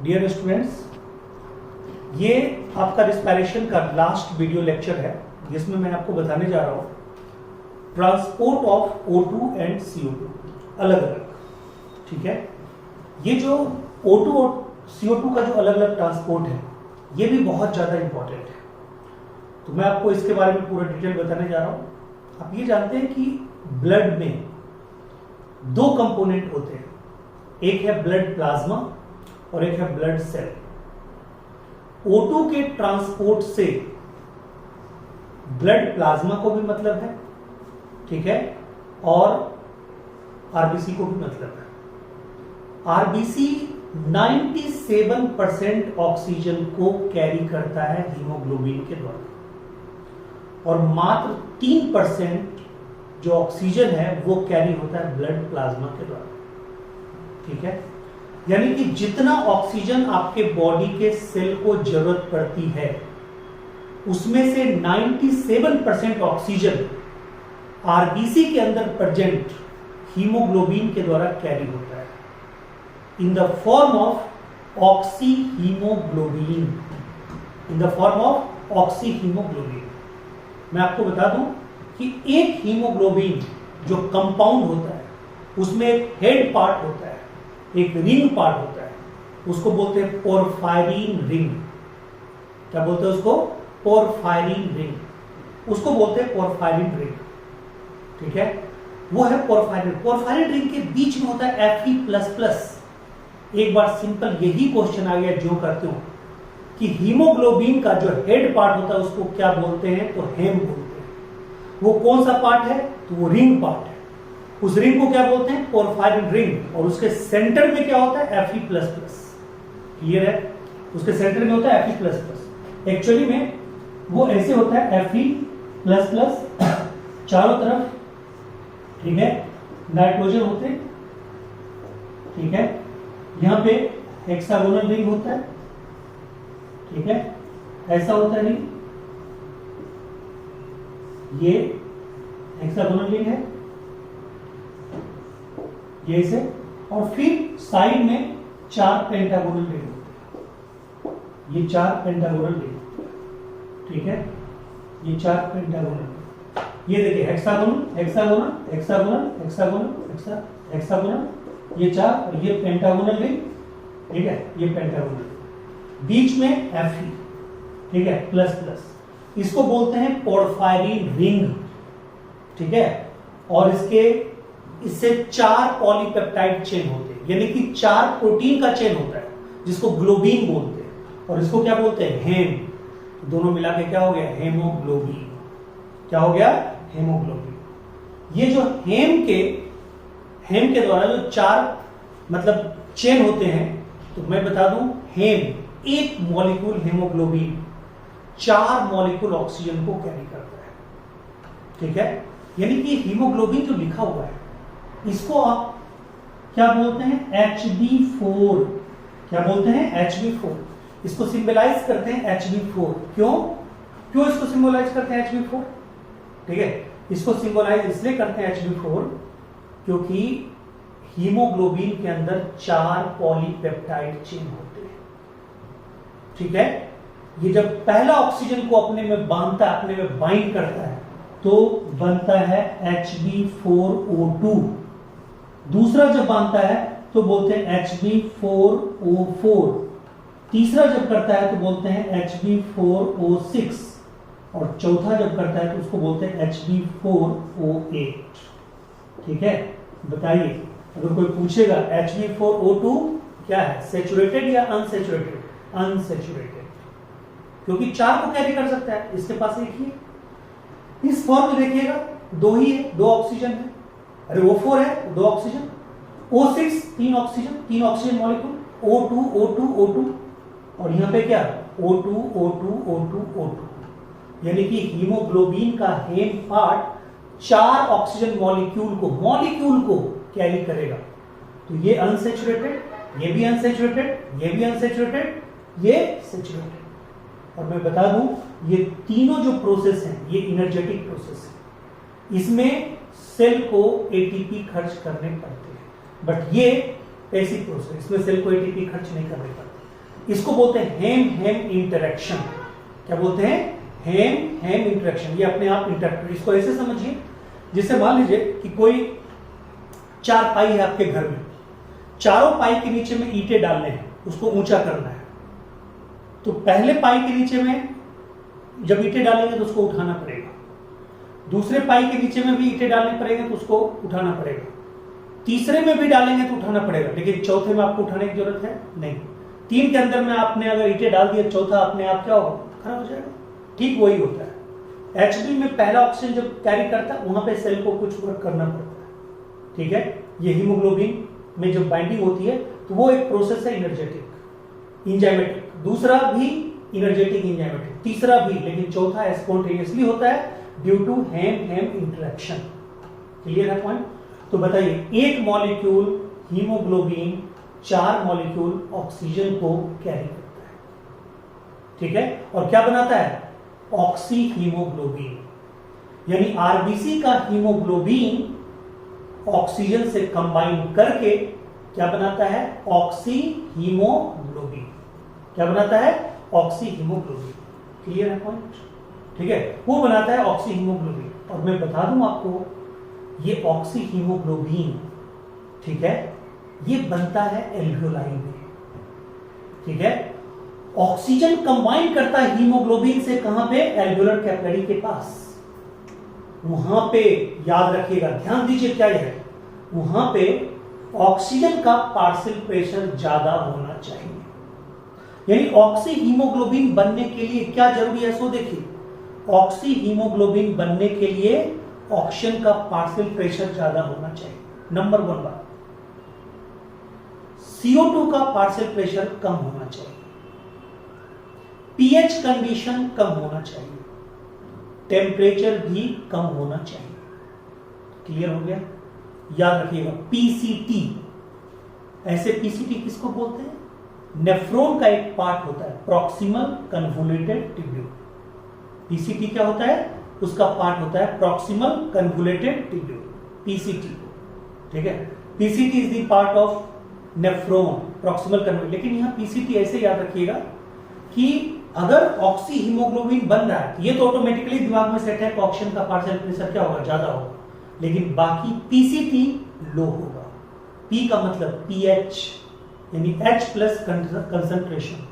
Dear students, ये आपका respiration का लास्ट वीडियो लेक्चर है जिसमें मैं आपको बताने जा रहा हूं transport of O2 and CO2 अलग अलग। ठीक है, ये जो O2 और CO2 का जो अलग अलग ट्रांसपोर्ट है ये भी बहुत ज्यादा इंपॉर्टेंट है। तो मैं आपको इसके बारे में पूरा डिटेल बताने जा रहा हूं। आप ये जानते हैं कि ब्लड में दो कंपोनेंट होते हैं, एक है ब्लड प्लाज्मा और एक है ब्लड सेल। O2 के ट्रांसपोर्ट से ब्लड प्लाज्मा को भी मतलब है, ठीक है, और आरबीसी को भी मतलब है। आरबीसी 97% ऑक्सीजन को कैरी करता है हीमोग्लोबिन के द्वारा और मात्र 3% जो ऑक्सीजन है वो कैरी होता है ब्लड प्लाज्मा के द्वारा। ठीक है, यानी कि जितना ऑक्सीजन आपके बॉडी के सेल को जरूरत पड़ती है उसमें से 97% ऑक्सीजन आरबीसी के अंदर प्रेजेंट हीमोग्लोबिन के द्वारा कैरी होता है in the form of oxyhaemoglobin. In the form of oxyhaemoglobin. मैं आपको बता दूं कि एक हीमोग्लोबिन जो कंपाउंड होता है उसमें एक हेड पार्ट होता है, एक रिंग पार्ट होता है, उसको बोलते हैं पोरफायरिन रिंग। क्या बोलते हैं उसको? Porphyrin ring. उसको बोलते हैं पोरफायरिन रिंग। ठीक है, वो है पोरफायरिन। पोरफायरिन रिंग के बीच में होता है Fe++। एक बार सिंपल यही क्वेश्चन आ गया जो करते हो कि हीमोग्लोबिन का जो हेड पार्ट होता है उसको क्या बोलते हैं? तो हेम बोलते हैं। वो कौन सा पार्ट है? तो वो रिंग पार्ट है। उस रिंग को क्या बोलते हैं? Porphyrin ring. और उसके सेंटर में क्या होता है? Fe++। क्लियर है? उसके सेंटर में होता है Fe++। एक्चुअली में वो ऐसे होता है Fe++ चारों तरफ, ठीक है, नाइट्रोजन होते हैं। ठीक है, यहां पे हेक्सागोनल रिंग होता है। ठीक है, ऐसा होता है रिंग, ये हेक्सागोनल रिंग है, ये से, और फिर साइड में 4 पेंटागोनल रिंग होते हैं। ये 4 पेंटागोनल रिंग, ठीक है, ये 4 पेंटागोनल। ये देखिए hexagonal hexagonal hexagonal hexagonal hexagonal, ये 4, और ये पेंटागोनल रिंग। ठीक है, ये पेंटागोनल, बीच में Fe, ठीक है, ++। इसको बोलते हैं पोरफायरिन रिंग। ठीक है, और इससे 4 पॉलीपेप्टाइड चेन होते हैं, यानी कि 4 प्रोटीन का चेन होता है जिसको ग्लोबिन बोलते हैं, और इसको क्या बोलते हैं? हेम। दोनों मिला के क्या हो गया? हेमोग्लोबिन। क्या हो गया? हेमोग्लोबिन। ये जो हेम के द्वारा जो 4 मतलब चेन होते हैं, तो मैं बता दूं, हेम एक मॉलिक्यूल हेमोग्लोबिन 4 मॉलिक्यूल ऑक्सीजन को कैरी करता है। ठीक है, यानी कि हीमोग्लोबिन जो लिखा हुआ है इसको आप क्या बोलते हैं? Hb4। क्या बोलते हैं? Hb4। इसको सिंबलाइज करते हैं Hb4। क्यों इसको सिंबलाइज करते हैं Hb4? ठीक है, इसको सिंबलाइज इसलिए करते हैं Hb4 क्योंकि हीमोग्लोबिन के अंदर 4 पॉलीपेप्टाइड चेन होते हैं। ठीक है, ये जब पहला ऑक्सीजन को अपने में बांधता है, अपने में बाइंड करता है, तो बनता है Hb4O2। दूसरा जब बांधता है तो बोलते हैं Hb4O4। तीसरा जब करता है तो बोलते हैं Hb4O6, और चौथा जब करता है तो उसको बोलते हैं Hb4O8। ठीक है, बताइए, अगर कोई पूछेगा Hb4O2 क्या है, सेचुरेटेड या अनसेचुरेटेड? अनसेचुरेटेड, क्योंकि 4 को कैरी कर सकता है, इसके पास एक ही है। इस फॉर्म में देखिएगा 2 ही है, 2 ऑक्सीजन है। अरे O4 है, 2 oxygen, O6 3 oxygen molecule, O2 O2 O2, और यहां पे क्या? O2 O2 O2 O2। यानी कि हीमोग्लोबिन का हेम पार्ट 4 ऑक्सीजन मॉलिक्यूल को कैरी करेगा। तो ये अनसेचुरेटेड, ये भी अनसेचुरेटेड, ये भी अनसेचुरेटेड, ये सेचुरेटेड। और मैं बता दूं, ये तीनों जो प्रोसेस हैं ये एनर्जेटिक प्रोसेस है। इसमें सेल को एटीपी खर्च करने पड़ते हैं, बट ये पैसिव प्रोसेस, इसमें सेल को एटीपी खर्च नहीं करने पड़ते। इसको बोलते हैं हेम हेम इंटरेक्शन। क्या बोलते हैं? हेम हेम इंटरेक्शन। ये अपने आप इंटरेक्ट, इसको ऐसे समझिए जिससे मान लीजिए कि कोई 4 पाई है आपके घर में, चारों पाई के नीचे में ईंटें डालने हैं, उसको ऊंचा करना है। तो पहले पाई के नीचे में जब ईंटें डालेंगे तो उसको उठाना पड़ेगा, दूसरे पाई के नीचे में भी ईंटें डालने पड़ेंगे तो उसको उठाना पड़ेगा, तीसरे में भी डालेंगे तो उठाना पड़ेगा, लेकिन चौथे में आपको उठाने की जरूरत है नहीं। 3 के अंदर में आपने अगर ईंटें डाल दिया, चौथा अपने आप क्या होगा? खराब हो जाएगा। ठीक वही होता है। एचबी में पहला ऑक्सीजन जब कैरी करता है वहां पे सेल को कुछ वर्क करना पड़ता है, ठीक है। ये हीमोग्लोबिन में जब बाइंडिंग होती है तो वो एक प्रोसेस है एनर्जेटिक इंजाइमेटिक, दूसरा भी एनर्जेटिक इंजाइमेटिक, तीसरा भी, लेकिन चौथा स्पॉन्टेनियसली होता है due to haem haem interaction. Clear है पॉइंट? तो बताइए, एक मॉलिक्यूल हीमोग्लोबिन 4 मॉलिक्यूल ऑक्सीजन को कैरी करता है, ठीक है, और क्या बनाता है? Oxyhaemoglobin. यानी आरबीसी का हीमोग्लोबिन ऑक्सीजन से कंबाइन करके क्या बनाता है? Oxyhaemoglobin. क्या बनाता है? Oxyhaemoglobin. क्लियर है पॉइंट? ठीक है, वो बनाता है ऑक्सी हीमोग्लोबिन। और मैं बता दूं आपको, ये ऑक्सी हीमोग्लोबिन, ठीक है, ये बनता है एल्वियोलाई में, ठीक है। ऑक्सीजन कंबाइन करता है हीमोग्लोबिन से, कहां पे? एल्वियोलर कैपिलरी के पास। वहां पे याद रखिएगा, ध्यान दीजिए क्या है, वहां पे ऑक्सीजन का पार्शियल प्रेशर ज्यादा होना चाहिए। यानी ऑक्सी हीमोग्लोबिन बनने के लिए क्या जरूरी है? सो देखिए, ऑक्सी हीमोग्लोबिन बनने के लिए ऑक्सीजन का पार्शियल प्रेशर ज्यादा होना चाहिए, नंबर 1 बात। CO2 का पार्शियल प्रेशर कम होना चाहिए, पीएच कंडीशन कम होना चाहिए, टेम्परेचर भी कम होना चाहिए। क्लियर हो गया? याद रखिएगा, पीसीटी, ऐसे पीसीटी किसको बोलते हैं? नेफ्रॉन का एक पार्ट होता है, प्रॉक्सिमल कन्वोल्यूटेड ट्यूब्यूल। पीसीटी क्या होता है? उसका पार्ट होता है प्रॉक्सिमल कन्वोल्यूटेड ट्यूब्यूल, पीसीटी, ठीक है। PCT is the part of nephron, proximal convoluted. लेकिन यहां पीसीटी ऐसे याद रखिएगा कि अगर ऑक्सी हीमोग्लोबिन बन रहा है, ये तो ऑटोमेटिकली दिमाग में सेट है कि ऑक्सीजन का पार्शियल प्रेशर क्या होगा? ज्यादा होगा, लेकिन बाकी पीसीटी लो होगा। पी का मतलब पीएच, यानी H प्लस कंसंट्रेशन,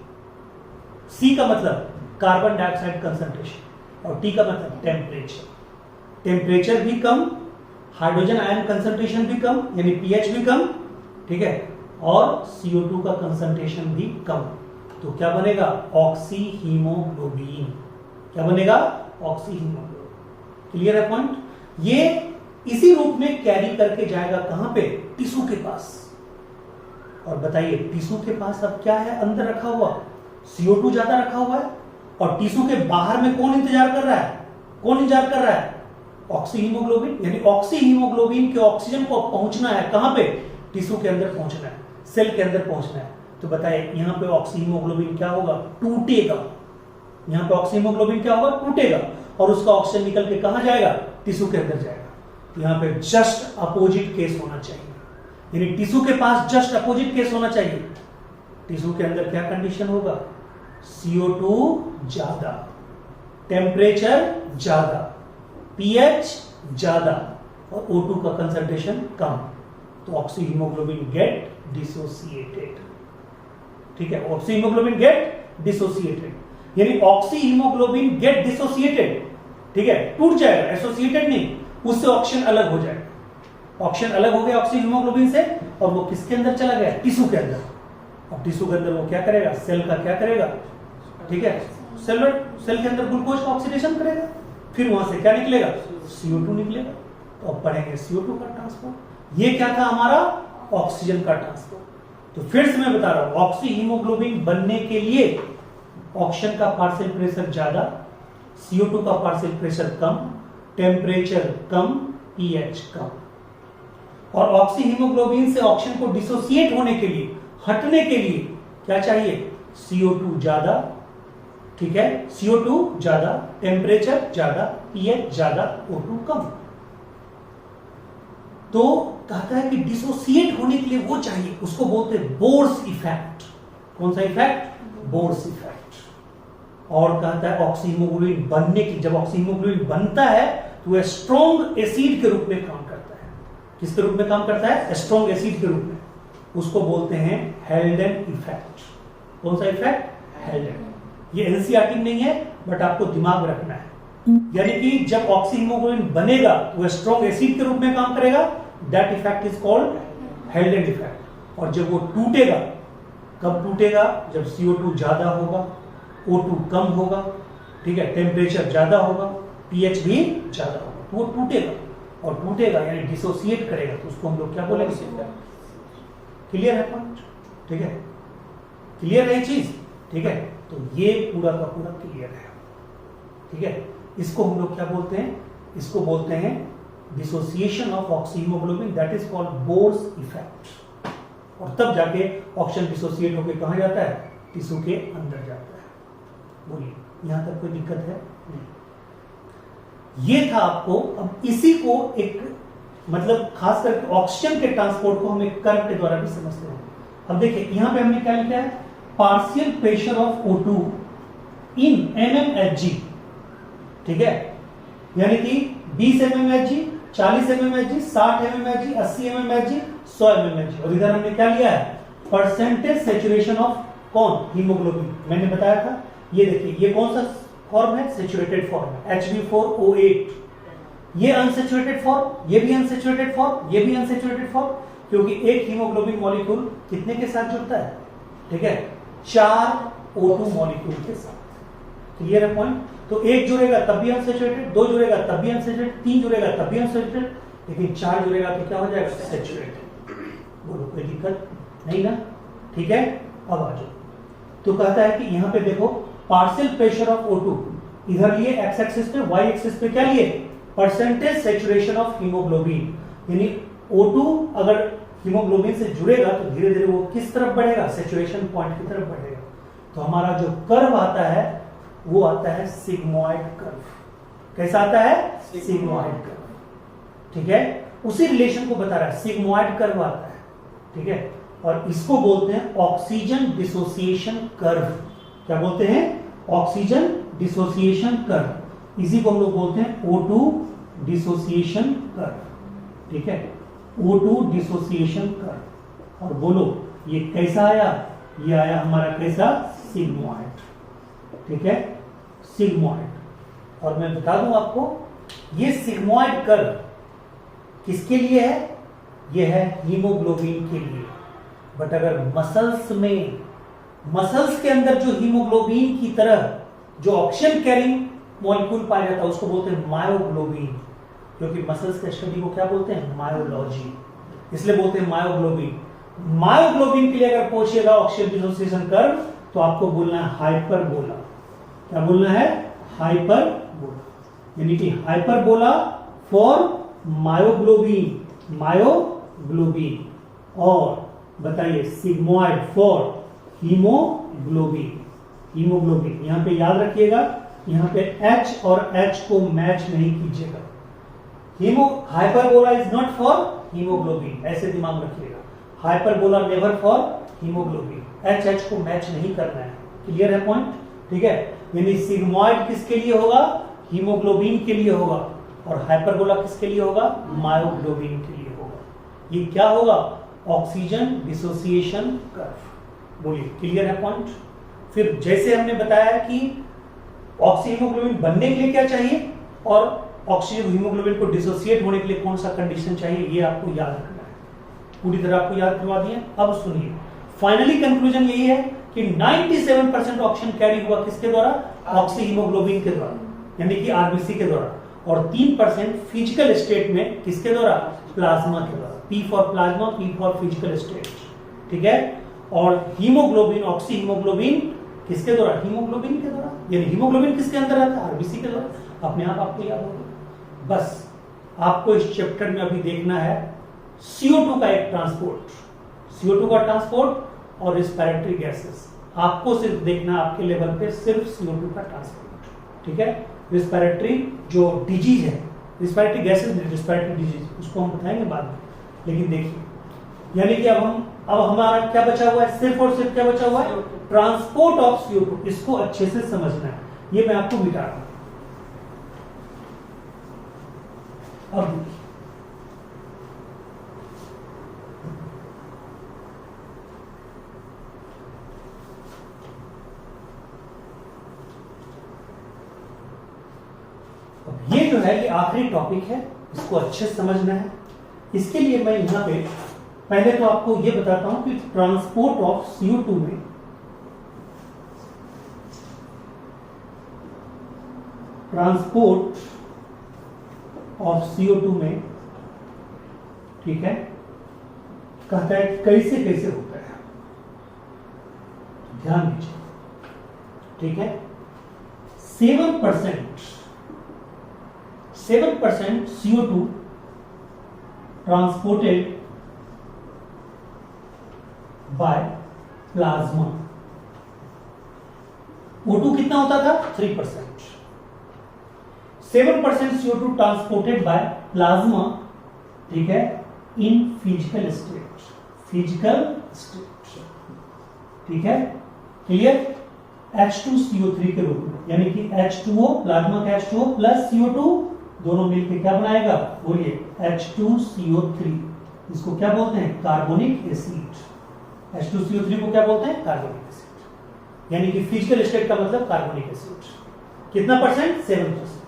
सी का मतलब कार्बन डाइऑक्साइड कंसंट्रेशन, और टी का मतलब टेम्परेचर। टेम्परेचर भी कम, हाइड्रोजन आयन कंसंट्रेशन भी कम, यानी पीएच भी कम, ठीक है, और CO2 का कंसंट्रेशन भी कम। तो क्या बनेगा? Oxy haemoglobin. क्या बनेगा? Oxy haemoglobin. क्लियर है पॉइंट? ये इसी रूप में कैरी करके जाएगा कहां पे? टिश्यू के पास। और बताइए, टिश्यू के पास अब क्या है अंदर रखा हुआ? CO2 ज्यादा रखा हुआ है, और टिश्यू के बाहर में कौन इंतजार कर रहा है? कौन इंतजार कर रहा है? Oxyhaemoglobin. यानी ऑक्सी हीमोग्लोबिन के ऑक्सीजन को पहुंचना है कहां पे? टिश्यू के अंदर पहुंचना है, सेल के अंदर पहुंचना है। तो बताइए, यहां पे ऑक्सी हीमोग्लोबिन क्या होगा? टूटेगा। यहां पे ऑक्सी हीमोग्लोबिन क्या होगा? टूटेगा, और उसका ऑक्सीजन निकल के कहां जाएगा? टिश्यू के अंदर जाएगा। यहां पे जस्ट अपोजिट केस होना चाहिए, यानी टिश्यू के पास जस्ट अपोजिट केस होना चाहिए। टिश्यू के अंदर क्या कंडीशन होगा? CO2 ज्यादा, टेम्परेचर ज्यादा, पीएच ज्यादा, और O2 का कंसंट्रेशन कम। तो ऑक्सी हीमोग्लोबिन गेट डिसोसिएटेड, ठीक है, ऑक्सी हीमोग्लोबिन गेट डिसोसिएटेड, यानी ऑक्सी हीमोग्लोबिन गेट डिसोसिएटेड, ठीक है, टूट जाएगा, एसोसिएटेड नहीं, उससे ऑक्सीजन अलग हो जाएगा। ऑक्सीजन अलग हो गया ऑक्सी हीमोग्लोबिन से, और वो किसके अंदर चला गया? टिश्यू के अंदर। अब टिश्यू के अंदर वो क्या करेगा? सेल का क्या करेगा? ठीक है, सेल के अंदर ग्लूकोज का ऑक्सीडेशन करेगा, फिर वहां से क्या निकलेगा? CO2 निकलेगा। तो अब पढ़ेंगे CO2 का ट्रांसपोर्ट। ये क्या था हमारा? ऑक्सीजन का ट्रांसपोर्ट। तो फिर से मैं बता रहा हूं, ऑक्सी हीमोग्लोबिन बनने के लिए ऑक्सीजन का पार्शियल प्रेशर ज्यादा, CO2 का पार्शियल प्रेशर कम, टेम्परेचर कम, पीएच कम। और ऑक्सी हीमोग्लोबिन से ऑक्सीजन को डिसोसिएट होने के लिए, हटने के लिए क्या चाहिए? CO2 ज्यादा, ठीक है, CO2 ज्यादा, टेम्परेचर ज्यादा, पीएच ज्यादा, O2 कम। तो कहता है कि डिसोसिएट होने के लिए वो चाहिए, उसको बोलते हैं बोर्स इफेक्ट। कौन सा इफेक्ट? Bohr's effect. और कहता है ऑक्सीहीमोग्लोबिन बनने की, जब ऑक्सीहीमोग्लोबिन बनता है तो वह स्ट्रॉन्ग एसिड के रूप में काम करता है। किसके रूप में काम करता है? स्ट्रॉन्ग एसिड के रूप में। उसको बोलते हैं हेल्डेन इफेक्ट। कौन सा इफेक्ट? हेल्डेन। ये एनसीईआरटी में नहीं है, बट आपको दिमाग में रखना है। यानी कि जब ऑक्सीहीमोग्लोबिन बनेगा तो वह स्ट्रॉन्ग एसिड के रूप में काम करेगा, that effect is called हेल्डेन effect. और जब वो टूटेगा, कब टूटेगा? जब CO2 ज्यादा होगा, O2 कम होगा, ठीक है, टेम्परेचर ज्यादा होगा, pH भी ज्यादा होगा, तो वो टूटेगा। और टूटेगा यानी डिसोसिएट करेगा, तो उसको हम लोग क्या बोलेंगे? क्लियर है पॉइंट? ठीक है, क्लियर है ये चीज? ठीक है, तो ये पूरा का पूरा क्लियर है। ठीक है, इसको हम लोग क्या बोलते हैं? इसको बोलते हैं dissociation of oxyhaemoglobin, that is called Bohr's effect. और तब जाके ऑक्सीजन डिसोसिएट होकर कहां जाता है? टिश्यू के अंदर जाता है। बोलिए, यहां तक कोई दिक्कत है? नहीं। ये था आपको। अब इसी को एक मतलब खास करके ऑक्सीजन के ट्रांसपोर्ट को हम एक कर्व के द्वारा भी समझते हैं। अब देखिए यहां पे हमने क्या लिखा है? Partial pressure of O2 in mmHg। ठीक है, यानी कि 20 mmHg, 40 mmHg, 60 mmHg, 80 mmHg, 100 mmHg। और इधर हमने क्या लिया है? परसेंटेज सेचुरेशन ऑफ कौन? हीमोग्लोबिन। मैंने बताया था, ये देखिए ये कौन सा फॉर्म है? सेचुरेटेड फॉर्म है, Hb4O8। ये अनसेचुरेटेड फॉर्म, ये भी अनसेचुरेटेड फॉर्म, ये भी अनसेचुरेटेड फॉर्म, क्योंकि एक हीमोग्लोबिन मॉलिक्यूल कितने के साथ जुड़ता है? ठीक है, 4 O2 मॉलिक्यूल के साथ। क्लियर है पॉइंट? तो एक जुड़ेगा तब भी अनसेचुरेटेड, 2 जुड़ेगा तब भी अनसेचुरेटेड, 3 जुड़ेगा तब भी अनसेचुरेटेड, लेकिन 4 जुड़ेगा तो क्या हो जाएगा? सेचुरेटेड। बोलो, कोई दिक्कत नहीं ना? ठीक है, अब आ जाओ। तो कहता है कि यहां पे देखो पार्शियल प्रेशर ऑफ O2, इधर लिए एक्स एक्सिस पे, वाई एक्सिस पे क्या लिए? Percentage saturation of haemoglobin. यानी O2 अगर हीमोग्लोबिन से जुड़ेगा तो धीरे धीरे वो किस तरफ बढ़ेगा? सेचुरेशन पॉइंट की तरफ बढ़ेगा। तो हमारा जो कर्व आता है वो आता है सिग्मोइड कर्व। कैसा आता है? Sigmoid curve. ठीक है, उसी रिलेशन को बता रहा है, सिग्मोइड कर्व आता है। ठीक है, और इसको बोलते हैं ऑक्सीजन डिसोसिएशन कर्व। क्या बोलते हैं? Oxygen dissociation curve. इसी को हम लोग बोलते हैं O2 डिसोसिएशन कर्व। ठीक है, O2 डिसोसिएशन कर्व। और बोलो ये कैसा आया? ये आया हमारा कैसा? सिग्मोइड। ठीक है, सिग्मोइड। और मैं बता दूं आपको, ये सिग्मोइड कर्व किसके लिए है? ये है हीमोग्लोबिन के लिए। बट अगर मसल्स में, मसल्स के अंदर जो हीमोग्लोबिन की तरह जो ऑक्सीजन कैरिंग मॉलिक्यूल पाया जाता है उसको बोलते हैं मायोग्लोबिन। क्योंकि मसल्स के स्टडी को क्या बोलते हैं? मायोलॉजी। इसलिए बोलते हैं मायोग्लोबिन। मायोग्लोबिन के लिए अगर पूछिएगा ऑक्सीजन डिसोसिएशन कर्व तो आपको बोलना है हाइपरबोला। क्या बोलना है? हाइपरबोला। यानी कि हाइपरबोला फॉर मायोग्लोबिन, मायोग्लोबिन। और बताइए सिग्मोइड फॉर हीमोग्लोबिन, हीमोग्लोबिन। यहां पे याद रखिएगा, यहां पे H और H को मैच नहीं कीजिएगा। Hyperbola is not for haemoglobin, ऐसे दिमाग में रखिएगा। Hyperbola never for haemoglobin, H को मैच नहीं करना है। क्लियर है पॉइंट? ठीक है, यानी सिग्मोइड किसके लिए होगा? हीमोग्लोबिन के लिए होगा। और हाइपरबोला किसके लिए होगा? मायोग्लोबिन के लिए होगा। ये क्या होगा? Oxygen dissociation curve. बोलिए, क्लियर है पॉइंट? फिर जैसे हमने बताया कि ऑक्सीहीमोग्लोबिन बनने के लिए क्या चाहिए और ऑक्सीजन हीमोग्लोबिन को डिसोसिएट होने के लिए कौन सा कंडीशन चाहिए, ये आपको याद रखना है। पूरी तरह आपको याद करवा दिया। अब सुनिए, फाइनली कंक्लूजन यही है कि 97% ऑक्सीजन कैरी हुआ किसके द्वारा? ऑक्सीहीमोग्लोबिन के द्वारा, यानी कि आरबीसी के द्वारा। और 3% फिजिकल स्टेट में किसके द्वारा? प्लाज्मा के द्वारा। P for plasma, P for physical state. ठीक है, और हीमोग्लोबिन, ऑक्सीहीमोग्लोबिन किसके द्वारा? हीमोग्लोबिन के द्वारा। यानी हीमोग्लोबिन किसके अंदर आता है? आरबीसी के द्वारा। अपने आप आपको याद होगा। बस आपको इस चैप्टर में अभी देखना है CO2 का एक ट्रांसपोर्ट, CO2 का ट्रांसपोर्ट और रिस्पिरेटरी गैसेस। आपको सिर्फ देखना है आपके लेवल पे सिर्फ CO2 का ट्रांसपोर्ट। ठीक है, रिस्पिरेटरी जो डिजीज है, रिस्पिरेटरी गैसेस, रिस्पिरेटरी डिजीज, उसको हम बताएंगे बाद में। लेकिन देखिए, यानी कि अब हम अब हमारा क्या बचा हुआ है, सिर्फ और सिर्फ क्या बचा हुआ है, ट्रांसपोर्ट ऑफ CO2। इसको अच्छे से समझना है, ये मैं आपको मिटा रहा हूं। अब देखिए, ये जो है ये आखिरी टॉपिक है, इसको अच्छे से समझना है। इसके लिए मैं यहां पे पहले तो आपको ये बताता हूं कि ट्रांसपोर्ट ऑफ CO2 में ठीक है, कहता है कैसे कैसे होता है, ध्यान दीजिए। ठीक है, 7% CO2 transported by plasma. O2 कितना होता था, 3%। 7% CO2 ट्रांसपोर्टेड बाय प्लाज्मा, ठीक है, इन फिजिकल स्टेट, ठीक है, क्लियर। H2CO3 के रूप में, यानी कि H2O, प्लाज्मा का H2O प्लस CO2 दोनों मिलकर क्या बनाएगा, बोलिए, H2CO3। इसको क्या बोलते हैं, कार्बोनिक एसिड। H2CO3 को क्या बोलते हैं, कार्बोनिक एसिड। यानी कि फिजिकल स्टेट का मतलब कार्बोनिक एसिड। कितना परसेंट, 7%।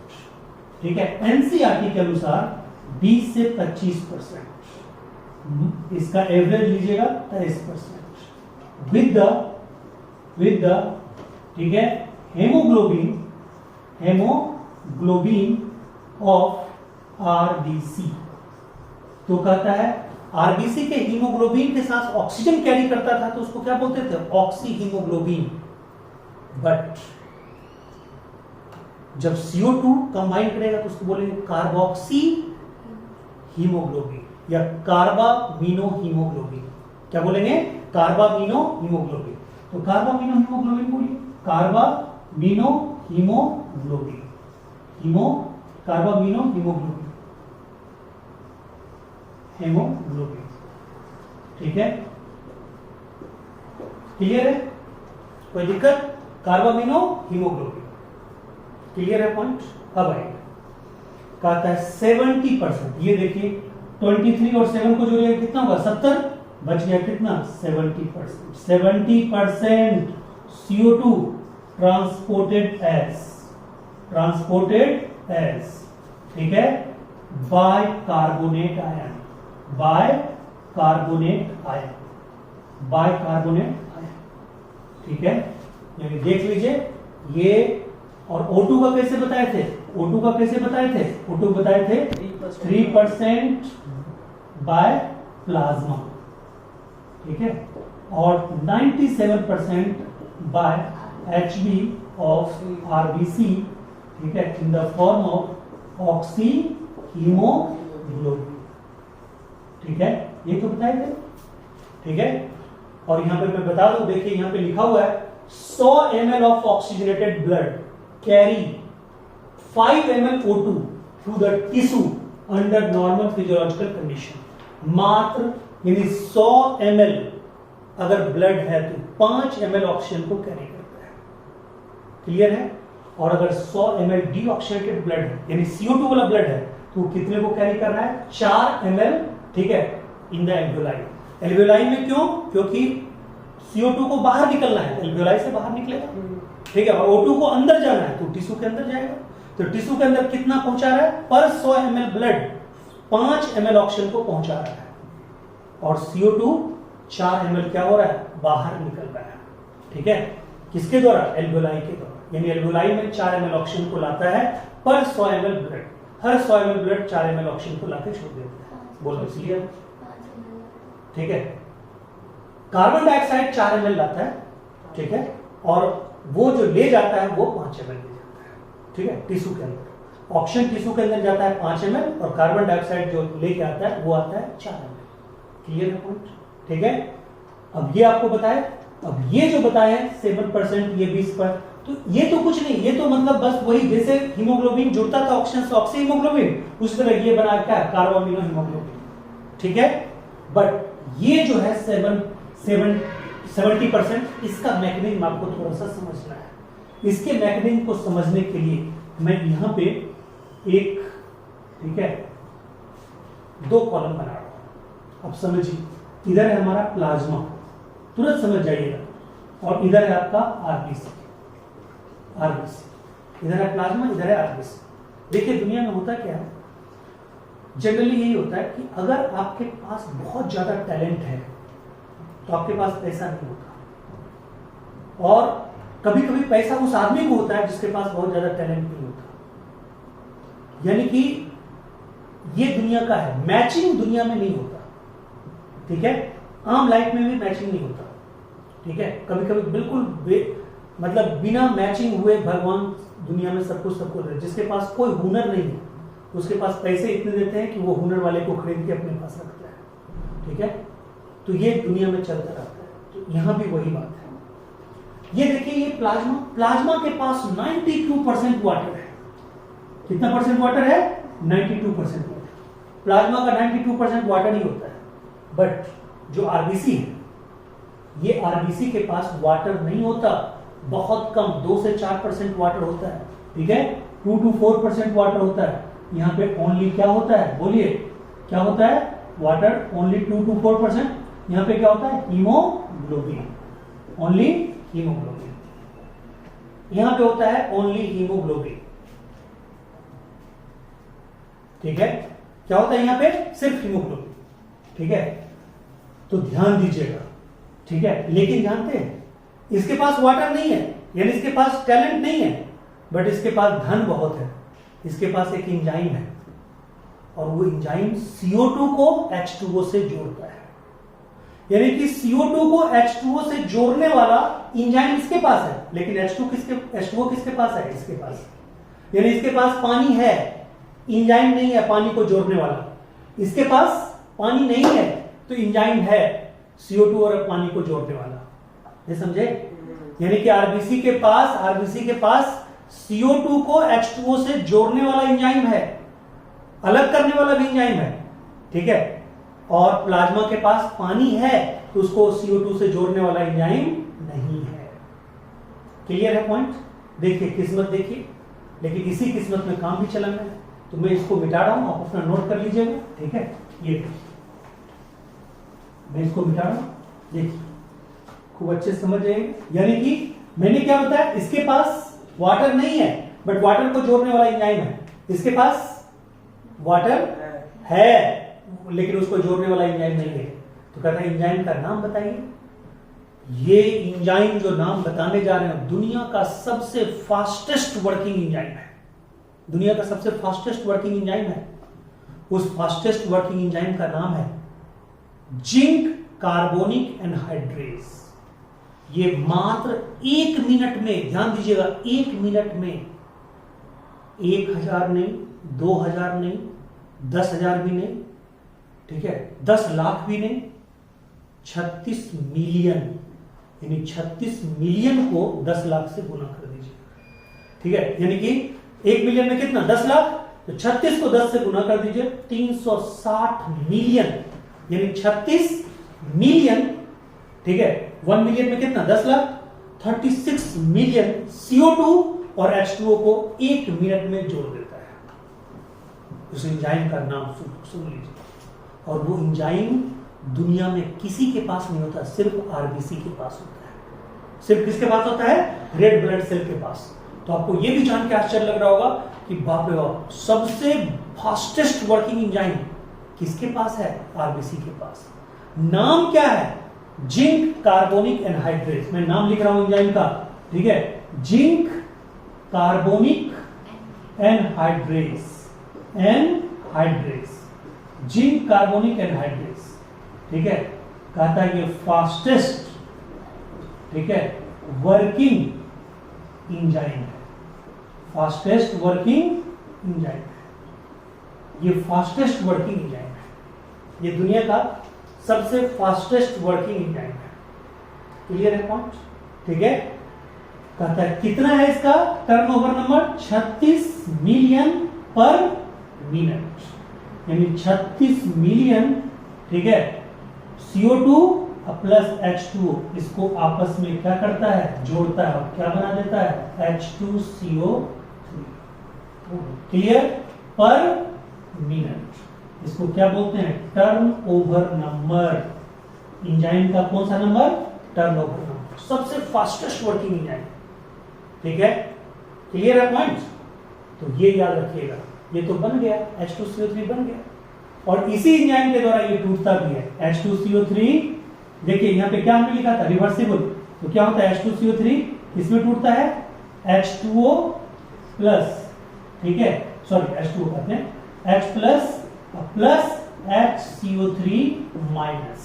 ठीक है, एनसीईआरटी के अनुसार 20 से 25%, इसका एवरेज लीजिएगा 23%। विद द ठीक है, हेमोग्लोबिन ऑफ आरबीसी। तो कहता है आरबीसी के हीमोग्लोबिन के साथ ऑक्सीजन कैरी करता था, तो उसको क्या बोलते थे, ऑक्सी हीमोग्लोबिन। बट जब CO2 कंबाइन करेगा तो उसको बोलेंगे कार्बोक्सी हीमोग्लोबिन या कार्बामिनो हीमोग्लोबिन। क्या बोलेंगे, कार्बामिनो हीमोग्लोबिन। तो कार्बामिनो हीमोग्लोबिन बोलिए, कार्बामिनो हीमोग्लोबिन, कार्बामिनो हीमोग्लोबिन। ठीक है, क्लियर है, कोई दिक्कत, कार्बामिनो हीमोग्लोबिन, क्लियर है पॉइंट। अब आएगा, कहता है 70%, ये देखिए 23 और 7 को जोड़िएगा कितना होगा, 70, बच गया कितना, 70%। 70% CO2 ट्रांसपोर्टेड एज, ठीक है, बाय कार्बोनेट आयन, ठीक है। यानी देख लीजिए ये, और O2 का कैसे बताए थे, O2 बताए थे 3% बाय प्लाज्मा, ठीक है, और 97% बाय HB ऑफ RBC, ठीक है, in the form of oxy haemoglobin. ठीक है, ये तो बताए थे, ठीक है। और यहां पे मैं बता दूं, देखिए यहां पे लिखा हुआ है 100 ml of oxygenated blood carry 5 ml O2 to the tissue under normal physiological condition. मात्र यानी 100 ml अगर ब्लड है तो 5 ml ऑक्सीजन को कैरी करता है, क्लियर है। और अगर 100 ml डीऑक्सीजनेटेड ब्लड है, यानी CO2 वाला ब्लड है, तो कितने को कैरी कर रहा है, 4 ml, ठीक है, इन द एल्वियोलाई। एल्वियोलाई में क्यों, क्योंकि CO2 को बाहर निकलना है, एल्वियोलाई से बाहर निकलेगा, ठीक है, और O2 को अंदर जाना है तो टिश्यू के अंदर जाएगा। तो टिश्यू के अंदर कितना पहुंचा रहा है, पर 100 ml ब्लड 5 ml ऑक्सीजन को पहुंचा रहा है, और CO2 4 ml क्या हो रहा है, बाहर निकल रहा है, ठीक है। किसके द्वारा, एल्वियोलाई के द्वारा। यानी एल्वियोलाई में 4 ml ऑक्सीजन को लाता है, पर 100 ml ब्लड, हर 100 ml ब्लड 4 ml ऑक्सीजन को लाकर छोड़ देता है। बोलो इसलिए, ठीक है। कार्बन डाइऑक्साइड 4 ml लाता है, ठीक है, और वो जो ले जाता है वो 5 ml ले जाता है, ठीक है, टिश्यू के अंदर। ऑक्सीजन टिश्यू के अंदर जाता है 5 ml, और कार्बन डाइऑक्साइड जो लेके आता है वो आता है 4 ml। क्लियर है पॉइंट, ठीक है। अब ये आपको बताए, अब ये जो बताए 7%, ये 20%, तो ये तो कुछ नहीं, ये तो मतलब बस वही, जैसे हीमोग्लोबिन जुड़ता था ऑक्सीजन से ऑक्सी हीमोग्लोबिन, उस तरह ये बना क्या, कार्बामिनो हीमोग्लोबिन, ठीक है। बट ये जो है 70%, इसका मैकेनिज्म आपको थोड़ा सा समझना है। इसके मैकेनिज्म को समझने के लिए मैं यहां पे एक, ठीक है, 2 कॉलम बना रहा हूं। अब समझिए, इधर है हमारा प्लाज्मा, तुरंत समझ जाइएगा, और इधर है आपका आरबीसी। इधर है प्लाज्मा, इधर है आरबीसी। देखिए दुनिया में होता क्या है, जनरली यही होता है कि अगर आपके पास बहुत ज्यादा टैलेंट है तो आपके पास पैसा नहीं होता, और कभी कभी पैसा उस आदमी को होता है जिसके पास बहुत ज्यादा टैलेंट नहीं होता। यानी कि ये दुनिया का है, मैचिंग दुनिया में नहीं होता, ठीक है। आम लाइफ में भी मैचिंग नहीं होता, ठीक है। कभी कभी बिल्कुल मतलब बिना मैचिंग हुए भगवान दुनिया में सब कुछ सबको दे। जिसके पास कोई हुनर नहीं है उसके पास पैसे इतने देते हैं कि वो हुनर वाले को खरीद के अपने पास रखता है, ठीक है। तो ये दुनिया में चलता रहता है। तो यहां भी वही बात है। ये देखिए, ये प्लाज्मा के पास 92% वाटर है। कितना परसेंट वाटर है? 92% वाटर। प्लाज्मा का 92% वाटर ही होता है। बट जो आरबीसी है, ये आरबीसी के पास वाटर नहीं होता, बहुत कम 2 से 4% वाटर होता है, ठीक है। 2 to 4% वाटर होता है। यहाँ पे ओनली क्या होता है, बोलिए क्या होता है? Water only 2 to 4%। यहाँ पे क्या होता है? Haemoglobin, only haemoglobin. यहाँ पे होता है ओनली हीमोग्लोबिन, ठीक है। क्या होता है यहाँ पे? सिर्फ हीमोग्लोबिन, ठीक है। तो ध्यान दीजिएगा, ठीक है। लेकिन जानते हैं इसके पास वाटर नहीं है, यानी इसके पास टैलेंट नहीं है, बट इसके पास धन बहुत है। इसके पास एक एंजाइम है, और वो एंजाइम CO2 को H2O से जोड़ता है। यानी कि CO2 को H2O से जोड़ने वाला एंजाइम इसके पास है, लेकिन H2O किसके पास है? इसके पास। यानी इसके पास पानी है, एंजाइम नहीं है पानी को जोड़ने वाला। इसके पास पानी नहीं है तो एंजाइम है CO2 और पानी को जोड़ने वाला। ये समझे? यानी कि आरबीसी के पास CO2 को H2O से जोड़ने वाला एंजाइम है, अलग करने वाला भी एंजाइम है, ठीक है। और प्लाज्मा के पास पानी है तो उसको CO2 से जोड़ने वाला एंजाइम नहीं है। क्लियर है पॉइंट? देखिए किस्मत देखिए, लेकिन इसी किस्मत में काम भी चलाना है। तो मैं इसको मिटा रहा हूं, आप अपना नोट कर लीजिएगा, ठीक है। ये मैं इसको मिटा रहा हूं, देखिए खूब अच्छे से समझ जाइएगा। यानी कि मैंने क्या बताया, इसके पास वाटर नहीं है बट वाटर को जोड़ने वाला एंजाइम है। इसके पास वाटर है लेकिन उसको जोड़ने वाला एंजाइम नहीं है। तो कहता है एंजाइम का नाम बताइए। ये एंजाइम जो नाम बताने जा रहे हैं दुनिया का सबसे फास्टेस्ट वर्किंग एंजाइम है। दुनिया का सबसे फास्टेस्ट वर्किंग एंजाइम है। उस फास्टेस्ट वर्किंग एंजाइम का नाम है जिंक कार्बोनिक एनहाइड्रेज। ये मात्र 1 मिनट में, ध्यान दीजिएगा, 1 मिनट में 1000 नहीं, 2000 नहीं, 10,000 भी नहीं, ठीक है, 10 लाख भी नहीं, 36 मिलियन, यानी 36 मिलियन को 10 लाख से गुना कर दीजिए, ठीक है। यानी कि 1 मिलियन में कितना? 10 लाख। तो 36 को 10 से गुना कर दीजिए, 360 मिलियन, यानी 36 मिलियन, ठीक है। 1 मिलियन में कितना? 10 लाख। 36 मिलियन CO2 और H2O को 1 मिनट में जोड़ देता है। उस एंजाइम का नाम सुन लीजिए। और वो एंजाइम दुनिया में किसी के पास नहीं होता, सिर्फ आरबीसी के पास होता है। सिर्फ किसके पास होता है? रेड ब्लड सेल के पास। तो आपको ये भी जान के आश्चर्य लग रहा होगा कि बाप रे बाप, सबसे फास्टेस्ट वर्किंग एंजाइम किसके पास है? आरबीसी के पास। नाम क्या है? Zinc carbonic anhydrase. मैं नाम लिख रहा हूं एंजाइम का, ठीक है, zinc carbonic anhydrase, zinc carbonic anhydrase, ठीक है। कहता है ये फास्टेस्ट, ठीक है, वर्किंग एंजाइम है। फास्टेस्ट वर्किंग एंजाइम है। ये फास्टेस्ट वर्किंग एंजाइम है। ये दुनिया का सबसे फास्टेस्ट वर्किंग एंजाइम है। क्लियर है पॉइंट? ठीक है। कहता है कितना है इसका टर्नओवर नंबर? 36 मिलियन पर मिनट, यानी 36 मिलियन, ठीक है, CO2 प्लस H2O इसको आपस में क्या करता है, जोड़ता है और क्या बना देता है, H2CO3। क्लियर? पर मिनट इसको क्या बोलते हैं, टर्न ओवर नंबर। इंजाइम का कौन सा नंबर, टर्न ओवर नंबर, सबसे फास्टेस्ट वर्किंग इंजाइम। ठीक है, क्लियर है पॉइंट? तो ये याद रखिएगा, ये तो बन गया H2CO3 बन गया, और इसी इंजाइम के द्वारा ये टूटता भी है H2CO3। देखिए यहाँ पे क्या हमने लिखा था, रिवर्सिबल, तो क्या होता है H2CO3 किसमें टूटता है, H2O प्लस, ठीक है, सॉरी H2O कहते हैं, H प्लस HCO3 माइनस।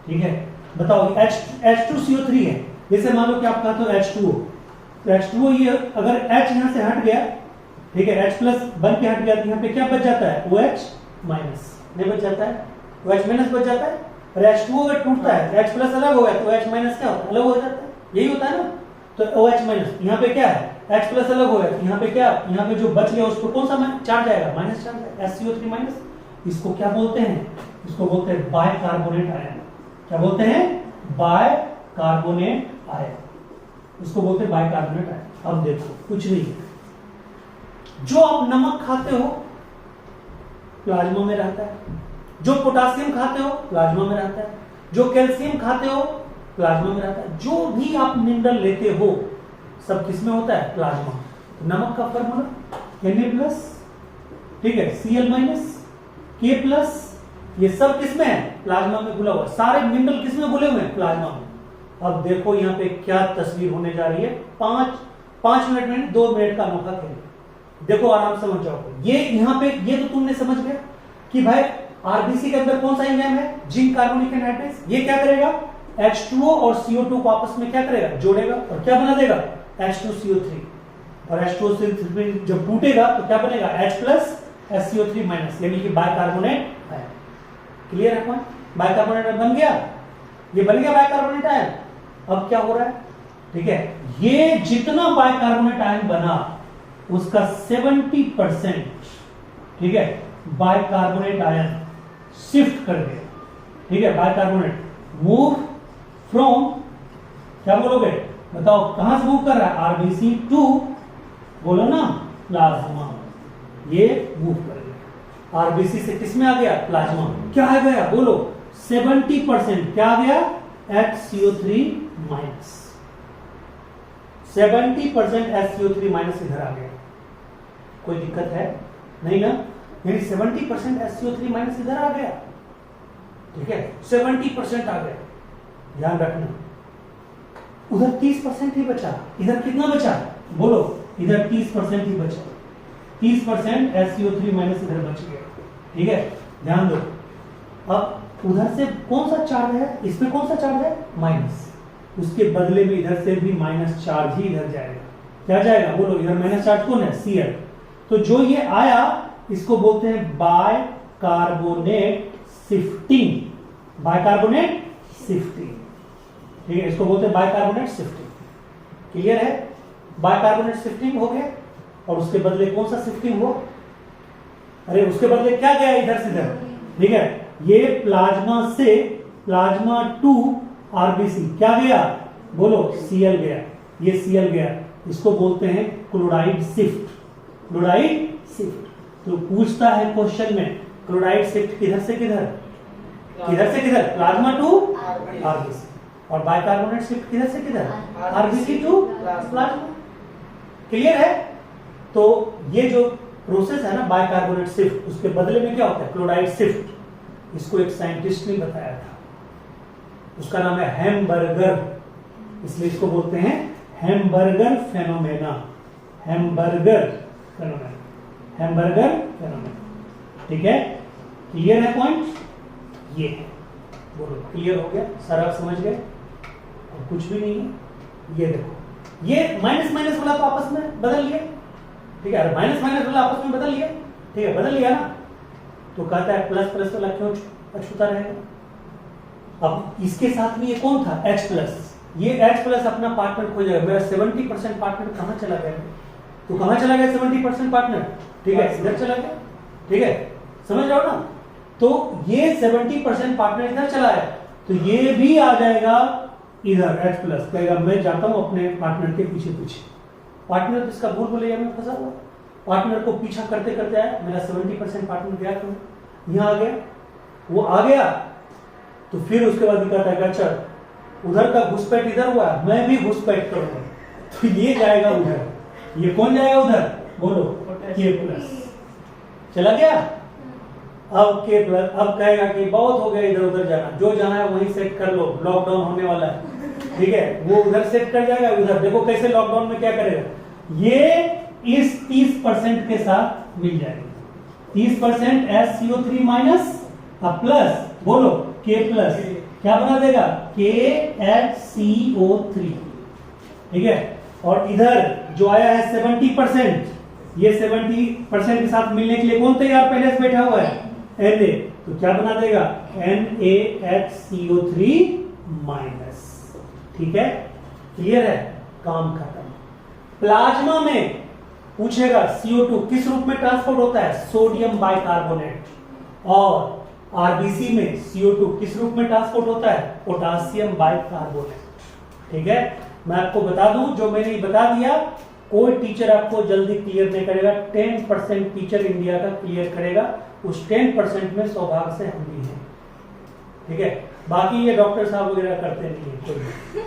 ठीक है, बताओ H2CO3 है, जैसे मान लो कि आप कहते हो H2O, तो H2O ये अगर H यहां से हट गया, ठीक है, H प्लस बन के हट गया, तो यहाँ पे क्या बच जाता है, OH माइनस, नहीं बच जाता है, OH माइनस बच जाता है। और H2O अगर टूटता है, H प्लस अलग हो गया तो OH माइनस क्या होता है, अलग हो जाता है, यही होता है ना। तो OH माइनस, यहाँ पे क्या है, H प्लस अलग हो गया, यहाँ पे क्या, यहाँ पे जो बच गया उसको कौन सा चार्ज आएगा, माइनस चार्ज आएगा, SCO3 माइनस। इसको क्या बोलते हैं, इसको बोलते हैं बाइकार्बोनेट आयन। क्या बोलते हैं, बाइकार्बोनेट आयन, इसको बोलते हैं बाइकार्बोनेट आयन। अब देखो कुछ नहीं है, जो आप नमक खाते हो प्लाज्मा में रहता है, जो पोटासियम खाते हो प्लाज्मा में रहता है, जो कैल्शियम खाते हो प्लाज्मा में रहता है, जो भी आप मिनरल लेते हो सब किसमें होता है, प्लाज्मा। तो नमक का फॉर्मूला Na+, ठीक है, Cl- K+, ये सब किसमें है, प्लाज्मा में घुला हुआ। सारे मिनरल किसमें घुले हुए हैं, प्लाज्मा में। अब देखो यहाँ पे क्या तस्वीर होने जा रही है, 5 मिनट में 2 मिनट का अनोखा खेल। देखो आराम समझ जाओ, ये यहाँ पे ये तो तुमने समझ गया कि भाई आरबीसी के अंदर कौन सा एंजाइम है, जिंक कार्बोनिक एनाहाइड्रेज। ये क्या करेगा, H2O और CO2 को आपस में क्या करेगा, जोड़ेगा और क्या बना देगा, H2CO3। और H2CO3 जब टूटेगा तो क्या बनेगा, H प्लस SCO3 माइनस, यानी कि बाइकार्बोनेट आयन। क्लियर है पॉइंट? बाइकार्बोनेट बन गया, ये बन गया बाइकार्बोनेट आयन। अब क्या हो रहा है, ठीक है, ये जितना बाइकार्बोनेट आयन बना उसका 70%, ठीक है, बाइकार्बोनेट आयन शिफ्ट कर गया। ठीक है, बाइकार्बोनेट मूव फ्रॉम, क्या बोलोगे, बताओ कहां से मूव कर रहा है, आरबीसी टू, बोलो ना, प्लाज्मा। ये मूव कर गया आरबीसी से किस में आ गया, प्लाज्मा। क्या आ गया, बोलो, 70% क्या आ गया, HCO3 माइनस। 70% HCO3 माइनस इधर आ गया। कोई दिक्कत है नहीं ना, यानी 70% SCO3 माइनस इधर आ गया। ठीक है, 70% आ गया, ध्यान रखना। उधर 30% ही बचा, इधर कितना बचा, बोलो, इधर 30% ही बचा। 30% SCO3 माइनस इधर बच गया। ठीक है, ध्यान दो। अब उधर से कौन सा चार्ज है, इसमें कौन सा चार्ज है, माइनस, उसके बदले में इधर से भी माइनस चार्ज ही इधर जाएगा। क्या जाएगा, बोलो, इधर माइनस चार्ज कौन है, Cl। तो जो ये आया इसको बोलते हैं बाइकार्बोनेट शिफ्टिंग, बाइकार्बोनेट शिफ्टिंग। ठीक है, इसको बोलते हैं बाइकार्बोनेट शिफ्टिंग। क्लियर है, बाइकार्बोनेट शिफ्टिंग हो गया, और उसके बदले कौन सा शिफ्टिंग हो, अरे उसके बदले क्या गया इधर से इधर। ठीक है, ये प्लाज्मा से प्लाज्मा टू आरबीसी क्या गया, बोलो, Cl गया, ये Cl गया, इसको बोलते हैं क्लोराइड शिफ्ट। Chloride shift. तो पूछता है क्वेश्चन में, क्लोराइड शिफ्ट किधर से किधर, किधर से किधर, प्लाज्मा टू आरबीसी। और बाइकार्बोनेट शिफ्ट किधर से किधर, आरबीसी टू प्लाज्मा। क्लियर है? तो ये जो प्रोसेस है ना बाइकार्बोनेट शिफ्ट, उसके बदले में क्या होता है, क्लोराइड शिफ्ट। इसको एक साइंटिस्ट ने बताया था, उसका नाम है हैमबर्गर, इसलिए इसको बोलते हैं hamburger phenomena. Hamburger phenomena, hamburger phenomena. ठीक है, क्लियर है पॉइंट? ये बोलो, क्लियर हो गया, सारा समझ गए, और कुछ भी नहीं है। ये देखो, ये माइनस माइनस वाला तो आपस में बदल लिया। ठीक है, माइनस माइनस वाला आपस में बदल लिया। ठीक है, बदल लिया ना, तो कहता है प्लस प्लस वाला क्यों अछूता रहेगा। अब इसके साथ में ये कौन था, H प्लस, ये H प्लस अपना पार्टनर खो जाएगा। मेरा 70% पार्टनर कहां चला गया, तो कहां चला गया 70% पार्टनर, ठीक है, इधर चला गया। ठीक है, समझ रहे हो ना। तो ये 70% पार्टनर इधर चला है, तो ये भी आ जाएगा इधर H प्लस, कहेगा मैं जाता हूं अपने पार्टनर के पीछे पीछे। पार्टनर तो इसका भूल भुलैया में फंसा हुआ, पार्टनर को पीछा करते करते आया, मेरा 70% पार्टनर गया, तो यहाँ आ गया, वो आ गया, तो फिर उसके बाद कहता है अच्छा उधर का घुसपैठ इधर हुआ, मैं भी घुसपैठ करूंगा, तो ये जाएगा उधर, ये कौन जाएगा उधर, बोलो K प्लस, चला गया। अब K प्लस, अब कहेगा कि बहुत हो गया इधर उधर जाना, जो जाना है वहीं सेट कर लो, लॉकडाउन होने वाला है, ठीक है, वो उधर सेट कर जाएगा, उधर देखो कैसे लॉकडाउन में क्या करेगा, ये इस 30% के साथ मिल जाएगा, 30% SCO3 माइनस प्लस, बोलो K प्लस, क्या बना देगा KHCO3, ठीक है। और इधर जो आया है 70%, ये 70% के साथ मिलने के लिए कौन तैयार पहले से बैठा हुआ है, Na, तो क्या बना देगा NaHCO3 माइनस, ठीक है, क्लियर है, काम खत्म। प्लाज्मा में पूछेगा CO2 किस रूप में ट्रांसपोर्ट होता है, सोडियम बाइकार्बोनेट, और आरबीसी में CO2 किस रूप में ट्रांसपोर्ट होता है, पोटासियम बाइकार्बोनेट, ठीक है। मैं आपको बता दूं, जो मैंने बता दिया कोई टीचर आपको जल्दी क्लियर नहीं करेगा, 10% टीचर इंडिया का क्लियर करेगा, उस 10% में सौभाग्य से हम भी हैं, ठीक है, बाकी ये डॉक्टर साहब वगैरह करते नहीं है कोई,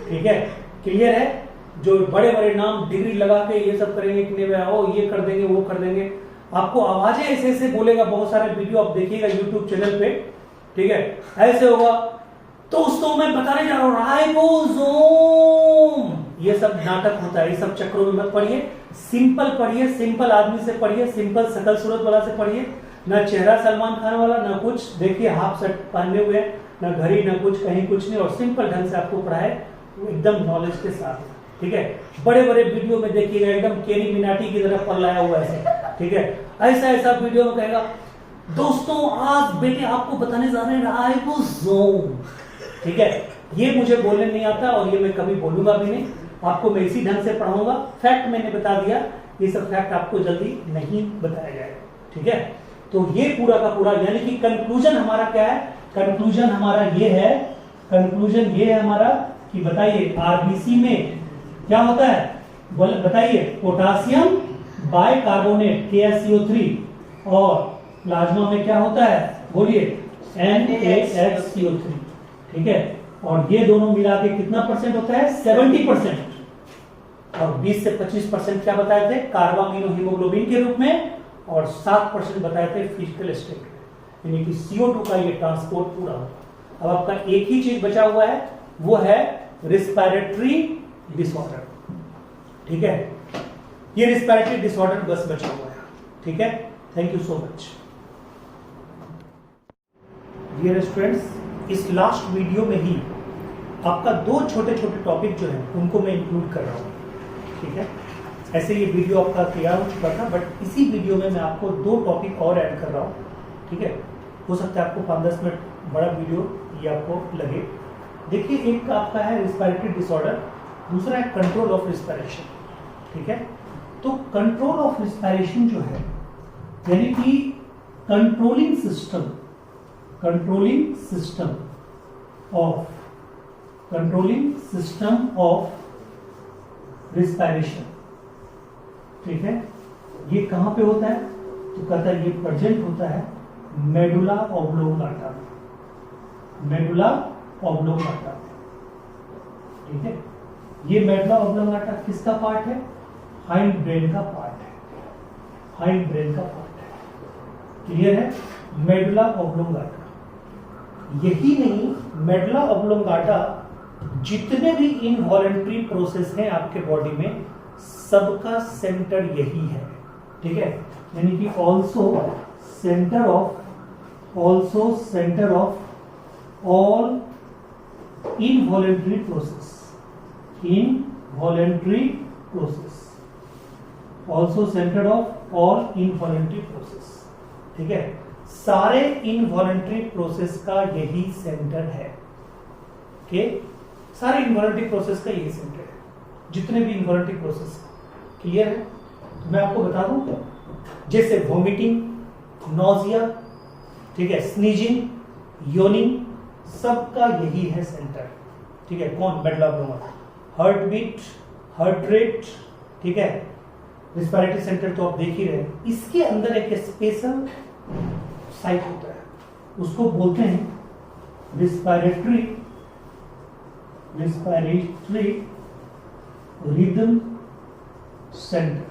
ठीक है, क्लियर है। जो बड़े बड़े नाम डिग्री लगा के ये सब करेंगे कि नहीं आओ ये कर देंगे वो कर देंगे, आपको आवाजें ऐसे ऐसे बोलेगा, बहुत सारे वीडियो आप देखिएगा यूट्यूब चैनल पे, ठीक है, ऐसे होगा, दोस्तों मैं बताने जा रहा हूं राइबोसोम, ये सब नाटक होता है, ये सब चक्रों में मत पढ़िए, सिंपल पढ़िए, सिंपल आदमी से पढ़िए, सिंपल शकल सूरत वाला से पढ़िए, ना चेहरा सलमान खान वाला, ना कुछ, देखिए हाफ शर्ट पहने हुए, ना घड़ी, ना कुछ, कहीं कुछ नहीं, और सिंपल ढंग से आपको पढ़ाए एकदम नॉलेज के साथ, ठीक है। बड़े बड़े वीडियो में देखिएगा एकदम केरी मिनाटी की तरह पल्लाया हुआ है, ठीक है, ऐसा ऐसा वीडियो में कहेगा दोस्तों आज बेटे आपको बताने जा रहे हैं राइबोसोम, ठीक है, ये मुझे बोलने नहीं आता और ये मैं कभी बोलूंगा भी नहीं, आपको मैं इसी ढंग से पढ़ाऊंगा, फैक्ट मैंने बता दिया, ये सब फैक्ट आपको जल्दी नहीं बताया जाएगा, ठीक है। तो ये पूरा का पूरा, यानी कि कंक्लूजन हमारा क्या है, कंक्लूजन हमारा ये है, कंक्लूजन ये है हमारा कि बताइए आरबीसी में क्या होता है, बताइए पोटासियम बाइकार्बोनेट KaCO3, और प्लाज्मा में क्या होता है, बोलिए NaHCO3, ठीक है, और ये दोनों मिला के कितना परसेंट होता है, 70%, और 20 से 25% क्या बताए थे, कार्बामिनो हीमोग्लोबिन के रूप में, और 7% बताए थे फिजिकल स्टेट, यानी कि CO2 का ये ट्रांसपोर्ट पूरा होगा। अब आपका एक ही चीज बचा हुआ है, वो है रिस्पिरेटरी डिसऑर्डर, ठीक है, ये रिस्पिरेटरी डिसऑर्डर बस बचा हुआ है, ठीक है। Thank you so much dear students, इस लास्ट वीडियो में ही आपका दो छोटे छोटे टॉपिक जो है उनको मैं इंक्लूड कर रहा हूँ, ठीक है। ऐसे ये वीडियो आपका तैयार हो चुका था, बट इसी वीडियो में मैं आपको दो टॉपिक और ऐड कर रहा हूँ, ठीक है। हो सकता है आपको 5-10 मिनट बड़ा वीडियो ये आपको लगे। देखिए, एक आपका है रिस्पिरेटरी डिसऑर्डर, दूसरा है कंट्रोल ऑफ रिस्पिरेशन, ठीक है। तो कंट्रोल ऑफ रिस्पिरेशन जो है, यानी कि कंट्रोलिंग सिस्टम ऑफ रिस्पिरेशन, ठीक है, ये कहां पे होता है, तो कहता है ये प्रेजेंट होता है मेडुला ऑब्लोंगाटा में, मेडुला ऑब्लोंगाटा, ठीक है। ये मेडुला ऑब्लोंगाटा किसका पार्ट है, हाइंड ब्रेन का पार्ट है, हाइंड ब्रेन का पार्ट है, क्लियर है, मेडुला ऑब्लोंगाटा। यही नहीं, मेडुला ऑब्लोंगाटा जितने भी इनवॉलंटरी प्रोसेस हैं आपके बॉडी में, सबका सेंटर यही है, ठीक है, यानी कि also centre of all involuntary process, also centre of all involuntary process, ठीक है। सारे इनवॉलंटरी प्रोसेस का यही सेंटर है, ओके, सारे इनवॉलंटरी प्रोसेस का यही सेंटर है, जितने भी इनवॉलंटरी प्रोसेस, क्लियर है। तो मैं आपको बता दूं, जैसे वोमिटिंग, नोजिया, ठीक है, स्नीजिंग, योनिंग, सबका यही है सेंटर। ठीक है, कौन? Medulla oblongata. Heart beat, heart rate, ठीक है, रिस्पिरेटरी सेंटर तो आप देख ही रहे हैं। इसके अंदर एक स्पेशल साइट होता है, उसको बोलते हैं रिस्पिरेटरी रिदम सेंटर।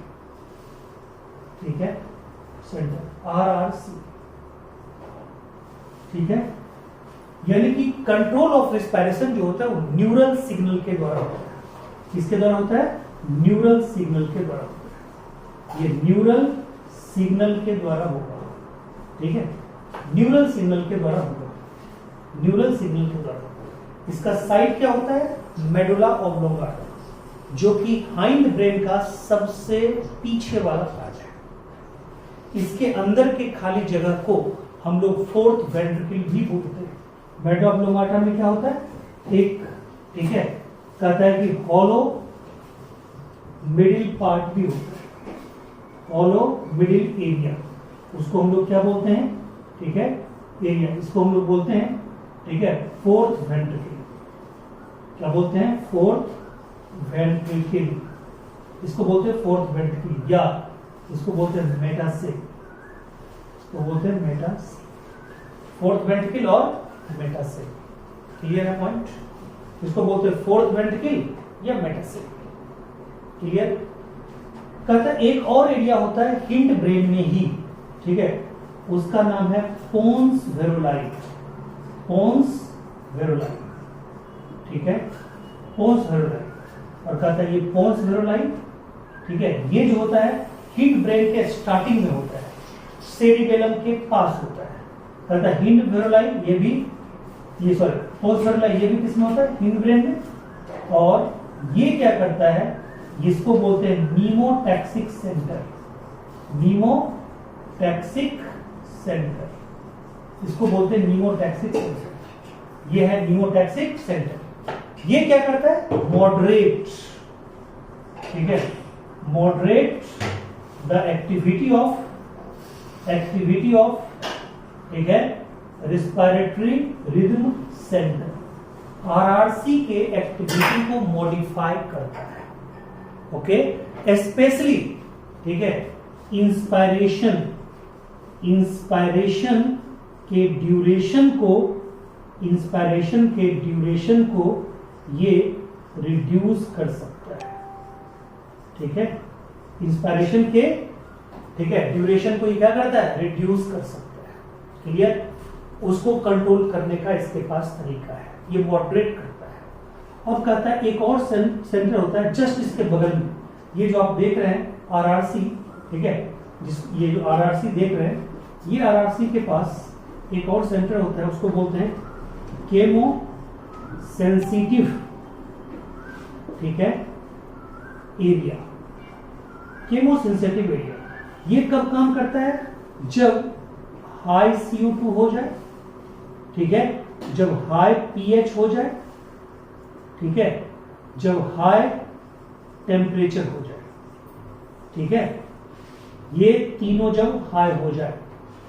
ठीक है, सेंटर RRC। ठीक है, यानी कि कंट्रोल ऑफ रिस्पिरेशन जो होता है वो न्यूरल सिग्नल के द्वारा होता है। किसके द्वारा होता है? न्यूरल सिग्नल के द्वारा होता है। ये न्यूरल सिग्नल के द्वारा होगा। ठीक है, न्यूरल सिग्नल के द्वारा होगा, न्यूरल सिग्नल के द्वारा होगा। इसका साइट क्या होता है? मेडुला ऑब्लोंगाटा, जो कि हाइंड ब्रेन का सबसे पीछे वाला पार्ट है। इसके अंदर के खाली जगह को हम लोग फोर्थ वेंट्रिकल भी बोलते हैं। मेडुला ऑब्लोंगाटा में क्या होता है? एक, ठीक है, कहता है कि हॉलो मिडिल पार्ट भी होता है, हॉलो मिडिल एरिया, उसको हम लोग क्या बोलते हैं? ठीक है, एरिया, इसको हम लोग बोलते हैं, ठीक है, फोर्थ वेंट्रिकल। क्या बोलते हैं? Fourth ventricle. इसको बोलते हैं फोर्थ वेंट्रिकल, या इसको बोलते हैं मेटासेक, तो बोलते हैं मेटासेक, फोर्थ वेंट्रिकल और मेटासेक। क्लियर है पॉइंट? इसको बोलते हैं फोर्थ वेंट्रिकल या मेटासेक। क्लियर? कहता है एक और एरिया होता है हिंड ब्रेन में ही, ठीक है, उसका नाम है पोन्स वेरुलाई। पोन्स वेरुलाई, ठीक है, पोन्स वेरुलाई। और कहता है ये पोन्स वेरुलाई, ठीक है, ये जो होता है हिंड ब्रेन के स्टार्टिंग में होता है, सेरिबेलम के पास होता है। कहता है हिंड वेरुलाई, ये भी, ये सॉरी पोन्स वेरुलाई, ये भी किसमें होता है? हिंड ब्रेन में। और ये क्या करता है? जिसको बोलते हैं नीमोटैक्सिक सेंटर, नीमोटैक्सिक सेंटर, इसको बोलते हैं नीमोटैक्सिक सेंटर। ये है नीमोटैक्सिक सेंटर। ये क्या करता है? मॉडरेट, ठीक है, मॉडरेट द एक्टिविटी ऑफ, ठीक है, रिस्पिरेटरी रिदम सेंटर, RRC के एक्टिविटी को मॉडिफाई करता है। ओके, स्पेशली, ठीक है, इंस्पायरेशन के ड्यूरेशन को ये रिड्यूस कर सकता है। ठीक है, इंस्पायरेशन के, ठीक है, ड्यूरेशन को ये क्या करता है? रिड्यूस कर सकता है। क्लियर? उसको कंट्रोल करने का इसके पास तरीका है, ये मॉडरेट करता है। और कहता है एक और सेंटर होता है जस्ट इसके बगल में, ये जो आप देख रहे हैं RRC, ठीक है, ये जो RRC देख रहे हैं, ये RRC के पास एक और सेंटर होता है, उसको बोलते हैं केमो सेंसिटिव, ठीक है, एरिया, केमो सेंसिटिव एरिया। ये कब काम करता है? जब हाई CO2 हो जाए, ठीक है, जब हाई pH हो जाए, ठीक है, जब हाई टेम्परेचर हो जाए, ठीक है, ये तीनों जब हाई हो जाए,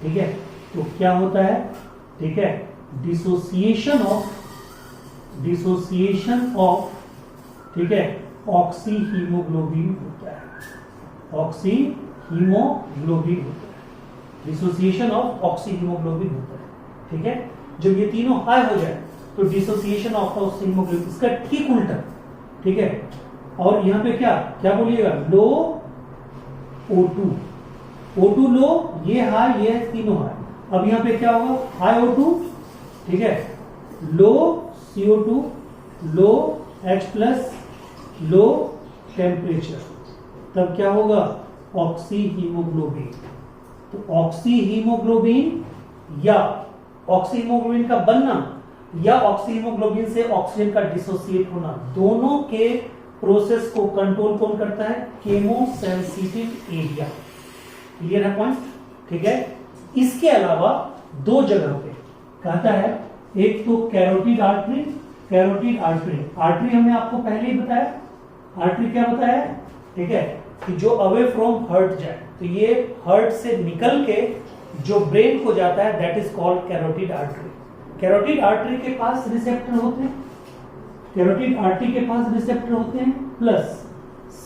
ठीक है, तो क्या होता है? ठीक है, डिसोसिएशन ऑफ, ठीक है, ऑक्सी हीमोग्लोबिन होता है, ऑक्सी हीमोग्लोबिन होता है, डिसोसिएशन ऑफ ऑक्सी हीमोग्लोबिन होता है। ठीक है, जब ये तीनों हाई हो जाए तो डिसोसिएशन ऑफ ऑक्सी हीमोग्लोबिन, इसका ठीक उल्टा, ठीक है। और यहाँ पे क्या क्या बोलिएगा? लो O2 लो, ये हाई, ये तीनों हाई। अब यहाँ पे क्या होगा? हाई O2, ठीक है, लो CO2, लो H+, लो टेम्परेचर, तब क्या होगा? Oxy haemoglobin. तो ऑक्सी हीमोग्लोबिन या ऑक्सी हीमोग्लोबिन का बनना या ऑक्सी हीमोग्लोबिन से ऑक्सीजन का डिसोसिएट होना, दोनों के प्रोसेस को कंट्रोल कौन करता है? केमोसेंसिटिव एरिया। क्लियर है पॉइंट? ठीक है। इसके अलावा दो जगह पे कहता है, एक तो कैरोटिड आर्टरी, आर्टरी हमने आपको पहले ही बताया। आर्टरी क्या बताया? ठीक है, कि जो अवे फ्रॉम हार्ट जाए, तो ये हार्ट से निकल के जो ब्रेन को जाता है that is called carotid artery. Carotid artery के पास रिसेप्टर होते हैं, कैरोटिड आर्टरी के पास रिसेप्टर होते हैं, प्लस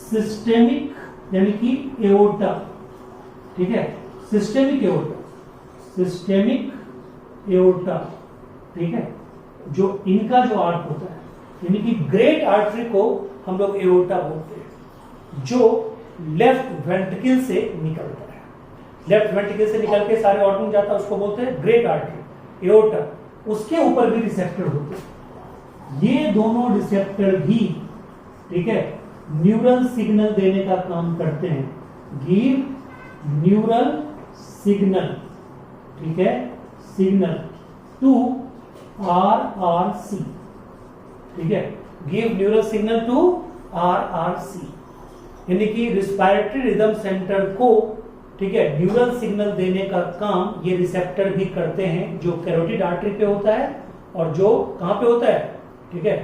सिस्टेमिक यानी कि एओर्टा, ठीक है, सिस्टेमिक एओर्टा, सिस्टेमिक एओर्टा, ठीक है, जो इनका जो आर्ट होता है यानी कि ग्रेट आर्टरी को हम लोग एओर्टा बोलते हैं, जो लेफ्ट वेंट्रिकल से निकलता है, लेफ्ट वेंट्रिकल से निकल के सारे ऑर्गन जाता है, उसको बोलते हैं ग्रेट आर्टरी, एओर्टा। उसके ऊपर भी रिसेप्टर होते हैं, ये दोनों रिसेप्टर भी, ठीक है, न्यूरल सिग्नल देने का काम करते हैं, गिव न्यूरल सिग्नल, ठीक है, सिग्नल टू RRC, ठीक है, give neural signal to RRC, यानी कि रिस्पायरेटरी रिदम सेंटर को, ठीक है, न्यूरल सिग्नल देने का काम ये रिसेप्टर भी करते हैं, जो कैरोटिड आर्टरी पे होता है और जो कहां पे होता है, ठीक है,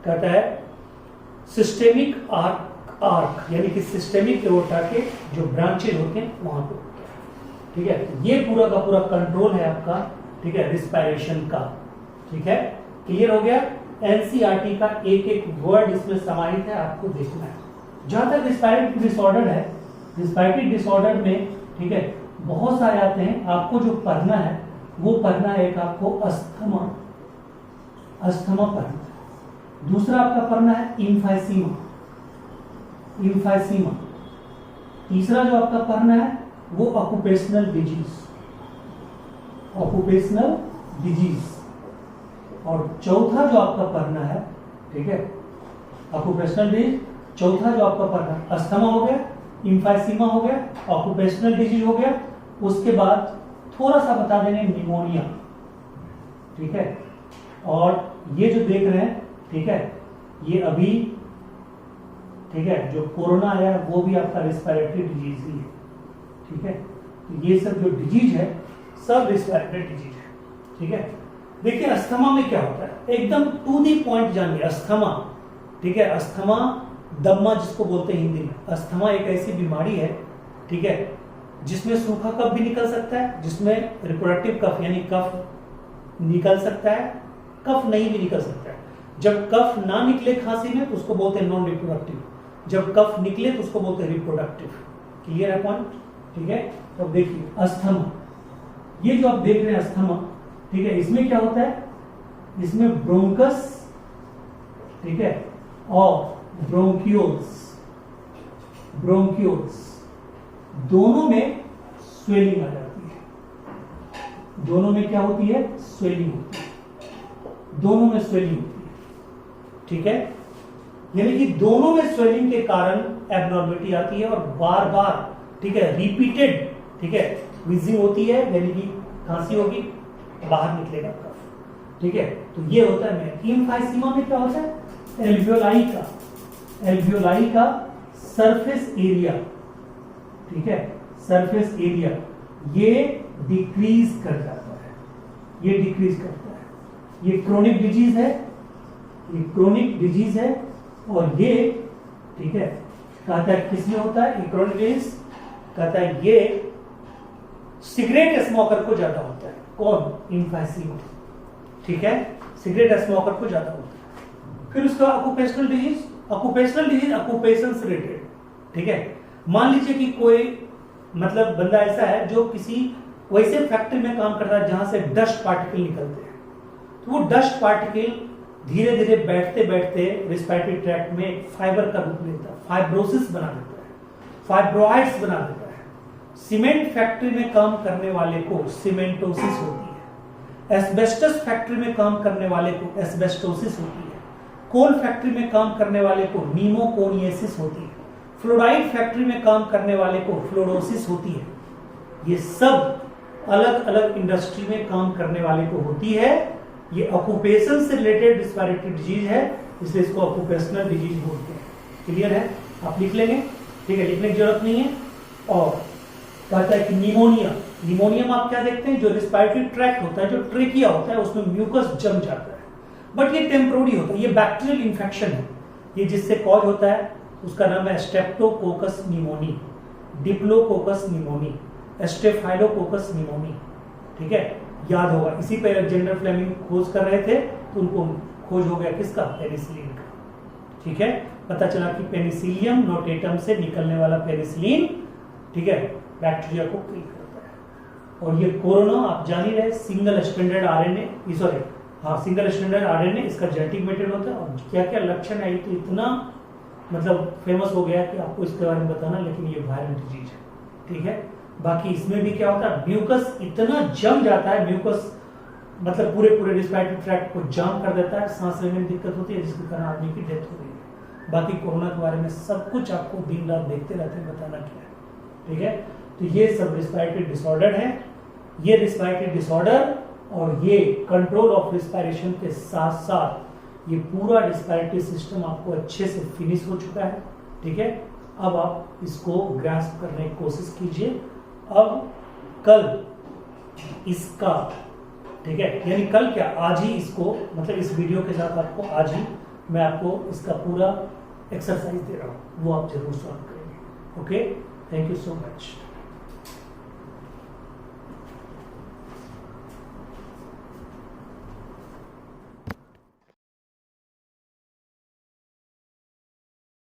कहता है सिस्टेमिक आर्क यानी कि सिस्टेमिक एओर्टा के जो ब्रांचेज होते हैं वहां पे होता है, ठीक है। ये पूरा का पूरा कंट्रोल है आपका, ठीक है, रिस्पायरेशन का, ठीक है, क्लियर हो गया। एनसीईआरटी का एक एक वर्ड इसमें समाहित है, आपको देखना है। जहां तक रिस्पायरेटरी डिसऑर्डर है, रिस्पायरेटरी डिसऑर्डर में, ठीक है, बहुत सारे आते हैं, आपको जो पढ़ना है वो पढ़ना है, एक आपको अस्थमा, अस्थमा पढ़ना है, दूसरा आपका पढ़ना है इम्फाइसीमा, इम्फाइसीमा, तीसरा जो आपका पढ़ना है वो ऑक्यूपेशनल डिजीज, ऑक्यूपेशनल डिजीज, और चौथा जो आपका पढ़ना है, ठीक है, ऑक्यूपेशनल डिजीज, चौथा जो आपका पढ़ना है अस्थमा हो गया, इम्फाइसीमा हो गया, ऑक्यूपेशनल डिजीज हो गया, उसके बाद थोड़ा सा बता देंगे निमोनिया, ठीक है, और ये जो देख रहे हैं, ठीक है, ये अभी, ठीक है, जो कोरोना आया है वो भी आपका रिस्पायरेटरी डिजीज ही है, ठीक है, तो ये सब जो डिजीज है सब रिस्पायरेटरी डिजीज है, ठीक है। देखिए अस्थमा में क्या होता है, एकदम टू दी पॉइंट जानिए। अस्थमा, ठीक है, अस्थमा दम्मा जिसको बोलते हैं हिंदी में, अस्थमा एक ऐसी बीमारी है, ठीक है, जिसमें सूखा कफ भी निकल सकता है, जिसमें रिप्रोडक्टिव कफ यानी कफ निकल सकता है, कफ नहीं भी निकल सकता है। जब कफ ना निकले खांसी में तो उसको बोलते हैं नॉन रिप्रोडक्टिव, जब कफ निकले तो उसको बोलते हैं रिप्रोडक्टिव। क्लियर है पॉइंट, ठीक है। तो देखिए अस्थमा, ये जो आप देख रहे हैं अस्थमा, ठीक है, इसमें क्या होता है, इसमें ब्रोंकस, ठीक है, और ब्रोंकियोल्स, ब्रोंकियोल्स दोनों में स्वेलिंग आ जाती है, दोनों में क्या होती है, स्वेलिंग होती है, दोनों में स्वेलिंग होती है, ठीक है, यानी कि दोनों में स्वेलिंग के कारण एब्नॉर्मलिटी आती है और बार बार, ठीक है, रिपीटेड, ठीक है, विजिंग होती है, यानी कि खांसी होगी, बाहर निकलेगा कफ, ठीक है। तो ये होता है। इम्फाइसीमा में क्या होता है, एल्वियोलाई का, एल्वियोलाई का सरफेस एरिया, ठीक है, सरफेस एरिया ये डिक्रीज कर जाता है, ये डिक्रीज करता है। ये क्रोनिक डिजीज है, ये क्रोनिक डिजीज है, और ये, ठीक है, कहता है किसमें होता है ये क्रोनिक डिजीज, कहता है ये सिगरेट स्मोकर को ज्यादा होता है। कौन, इम्फाइसीमा, ठीक है, सिगरेट स्मोकर को ज्यादा होता है। फिर उसका occupational disease, occupational disease occupation से रिलेटेड, ठीक है। मान लीजिए कि कोई मतलब बंदा ऐसा है जो किसी वैसे फैक्ट्री में काम करता है जहां से डस्ट पार्टिकल निकलते हैं, तो वो डस्ट पार्टिकल धीरे धीरे बैठते बैठते रिस्पायरेटरी ट्रैक्ट में एक फाइबर का रूप लेता है, फाइब्रोसिस बना देता है, फाइब्रोइड्स बना देता है। सीमेंट फैक्ट्री में काम करने वाले को सीमेंटोसिस होती है, एस्बेस्टस फैक्ट्री में काम करने वाले को एस्बेस्टोसिस होती है, कोल फैक्ट्री में काम करने वाले को नीमोकोनियसिस होती है, फ्लोराइड फैक्ट्री में काम करने वाले को फ्लोरोसिस होती है। ये सब अलग अलग इंडस्ट्री में काम करने वाले को होती है। ये ऑक्यूपेशन से रिलेटेड रिस्पायरेटरी डिजीज है, इसलिए इसको ऑक्यूपेशनल डिजीज बोलते हैं। क्लियर है, आप लिख लेंगे, ठीक है, लिखने की जरूरत नहीं है। और कहता है कि निमोनिया, निमोनिया में आप क्या देखते हैं, जो रिस्पायरेटरी ट्रैक्ट होता है, जो ट्रेकिया होता है, उसमें म्यूकस जम जाता है, बट ये टेम्पोररी होता है, ये बैक्टीरियल इंफेक्शन है। ये जिससे कॉज होता है उसका नाम है Streptococcus pneumoniae, diplococcus pneumoniae. Staphylococcus pneumonia, ठीक है, याद होगा। इसी पे अलेक्जेंडर फ्लेमिंग खोज कर रहे थे, तो उनको खोज हो गया किसका, पेनिसिलिन का, ठीक है। पता चला कि पेनिसिलियम नोटेटम से निकलने वाला पेनिसिलिन, ठीक है, बैक्टीरिया को किल करता है। और ये कोरोना आप जान ही रहे, सिंगल स्ट्रैंडेड आरएनए, सॉरी हाँ सिंगल स्ट्रैंडेड आरएनए इसका जेनेटिक मेटेरियल होता है। और क्या क्या लक्षण है, ये तो इतना मतलब फेमस हो गया कि आपको इसके बारे में बताना, लेकिन ये वायरल डिजीज है, ठीक है। बाकी इसमें भी क्या होता है, म्यूकस इतना जम जाता है, म्यूकस मतलब पूरे रिस्पिरेटरी ट्रैक्ट को जाम कर देता है, सांस लेने में दिक्कत होती है, जिसके कारण आदमी की डेथ हो रही है। बाकी कोरोना के बारे में सब कुछ आपको दिन रात देखते रहते हैं, बताना क्या है, ठीक है। तो ये सब रिस्पिरेटरी डिसऑर्डर है। ये रिस्पिरेटरी डिसऑर्डर और ये कंट्रोल ऑफ रिस्पिरेशन के साथ साथ ये पूरा रिस्पिरेटरी सिस्टम आपको अच्छे से फिनिश हो चुका है, ठीक है। अब आप इसको ग्रास्प करने की कोशिश कीजिए। अब कल इसका, ठीक है, यानी कल क्या, आज ही इसको, मतलब इस वीडियो के साथ आपको आज ही मैं आपको इसका पूरा एक्सरसाइज दे रहा हूं, वो आप जरूर सॉल्व करेंगे। Okay, thank you so much.